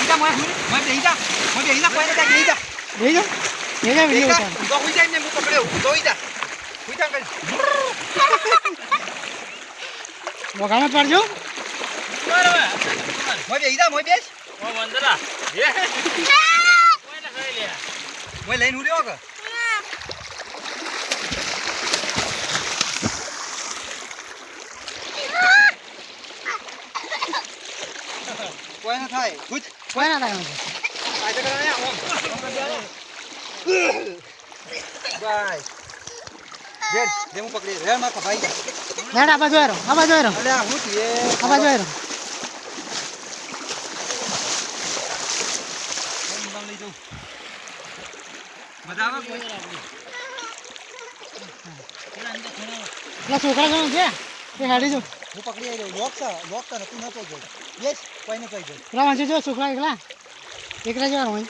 જા મોય બેહી જા કોઈ ને બેહી જા વિડિયો ઉતાર તો હોઈ જાય ને હું પકડ્યો ધોઈ જા હોઈ જા કરી વગાડમાં પડજો બરાબર મોય બેહી જા મોય બેસ ઓ મંદરા એ કોઈને ખાઈ લે મોય લઈને ઉડ્યો કે કોઈ ના થાય કુછ કોઈ ના થાય આજો કરે ઓમ બાય જેમ પકડી રે માં ભાઈ જા લેડ આ બાજુ આરો અલે આ હું તી આ બાજુ આરો હું લઈ જાઉં મજા આવે કોઈ લા છોકરા જણો છે તે હાડી જો હું પકડી આવ્યો લોક તો નથી નતો જો યસ કોઈને કહી દે પેલા વાંચી જો છોકરા એકલા જવાનો હોય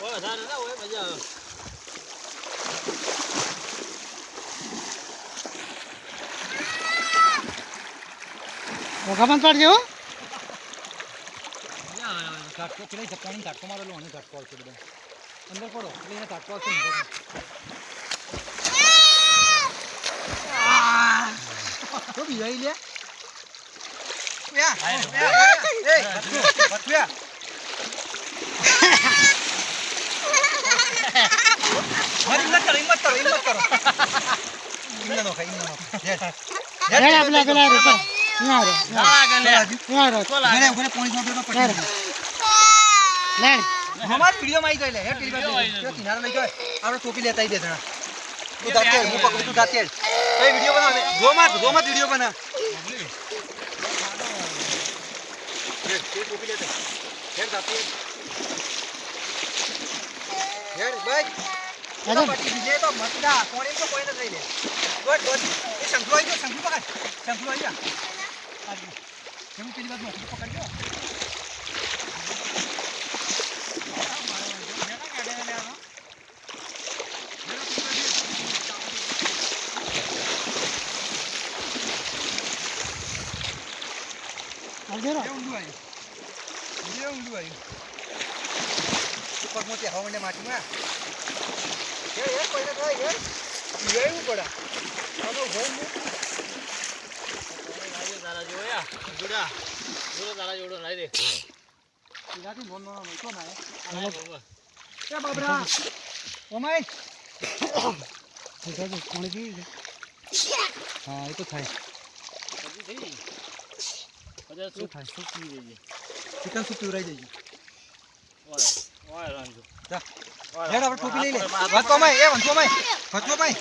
ઓ વધારે ના હોય મજા આવે વગાડમાં પડજો ઝાટકો પેલી પાણી ઝાટકો મારેલો અને ઝાટકો આવશે બધા અંદર પડો એટલે એને ઝાટકો આવશે તો બીજા લે યા એ બટુયા હિમ્મત કરો હિમ્મત નો ખાઈ નો લેડ આપલા પેલા રૂપા યારો મને ઉપર પાણી છોડ્યો તો પછી લેડ હમાર વિડિયો માં આવી ગઈ લે હે પેલી બાજુ કિનારે લઈ જાય આપણે ટોપી લેતા આવી દે ધણા તું દાતે હું પકડું તું દાતે એ વિડિયો બના ગોમાં વિડિયો બના એ ટોપી લેતે હેર દાતે હેર ભાઈ અરે પાટી દીજે તો મતડા કોણી તો કોઈ ન થઈ લે ગોડ એ શંખલો આવી ગયો શંખલો પકડ શંખલો આવી જા કેમ પેલી બાજુ પકડ્યો આવજો રો ઊંડું આવ્યું ઉપર મોતી હવા મને માટીમાં એ કોઈને થાય એવું પડા આનો ભોમ તારા જોયા જોડા તારા જોડો લાઈ દે ઈરાથી નોન નો તો ના બાબા એ બાબરા ઓમાય કોણ કી હા એ તો થાય થઈ પછી શું થાય શું પી દેજે ચિકન સૂપ પીવરાઈ દેજે ઓય રાંજો જા હેડ આપણે ટોપી લઈ લે વચો માય એ વંચો માય વચો માય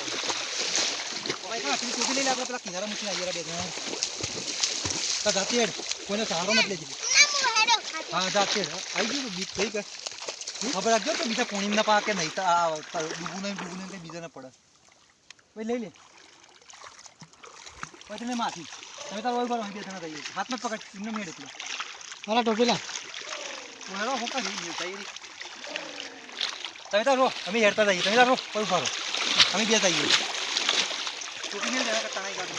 હા પેલી ટોપી લઈ લે આપણે પેલા કિનારા મૂકીને આવીએ બે જણા તા જાતી હેડ કોઈને સહારો મત લેજે હા જાતી હેડ આવી ગયું બીક થઈ ગઈ ખબર રાખજો તો બીજા પોણી ના પાકે નહીં તો આ ડૂબું નહીં બીજા ના પડે ભાઈ લઈ લે પછી ને માથી તમે તાર ઓય બે જણા રહીએ હાથમાં પકડ એમને મેળ એટલે હાલા ટોપી લા ઓરો હોકા નહીં તૈયારી તમે તાર રો અમે હેડતા જઈએ તમે તાર રો કોઈ ફારો અમે બે જઈએ ટોપી મેળ જરા તણાઈ કાઢો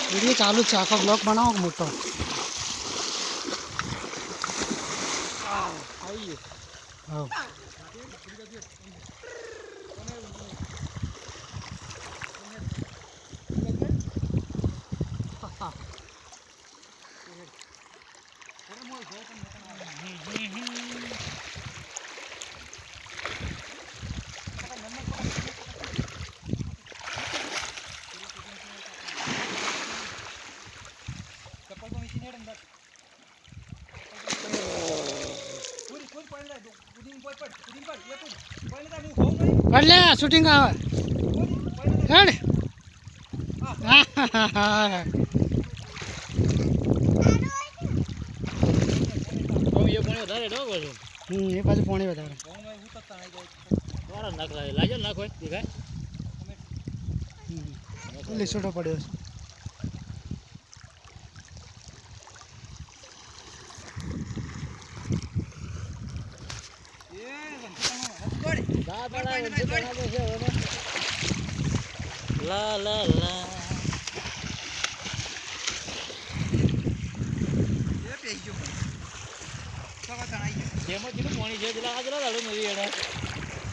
વિડિયો ચાલુ છે આખો બ્લોગ બનાવો મોટો આવીએ હા कर ले शूटिंग आवे हेड તો એ પણ વધારે ડો કરો ये पाछे पानी बता रहा દ્વારા નાખ લાજો નાખો દેખાય लिसोटा पड़े દા બના દે છે હવે લા લા લા એ પેઈ ગયો તો કા તણાઈ ગયો ડેમો જેટલું પાણી છે જેટલા આજરા દાડો નથી એડા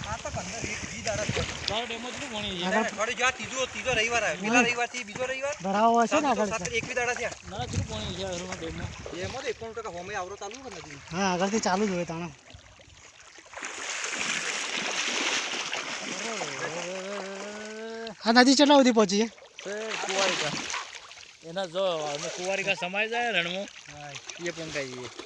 આ તો 15 20 દાડા છે તારો ડેમો જેટલું પાણી છે અઠવાડિયું જ્યાં ત્રીજો રવિવાર આવ્યો પેલા રવિવારથી બીજો રવિવાર ભરાવો હશે ને આગળ 21 દાડા થયા ના જેટલું પાણી છે હરોમાં ડેમો એમાં તો 91% હોમે આવરો ચાલુ કે નથી હા આગળથી ચાલુ જ હોય તાણે આ નદી કેટલા સુધી પહોંચી છે કુવારિકા એના જો કુવારિકા સમાય જાય રણમાં એ પણ કહીએ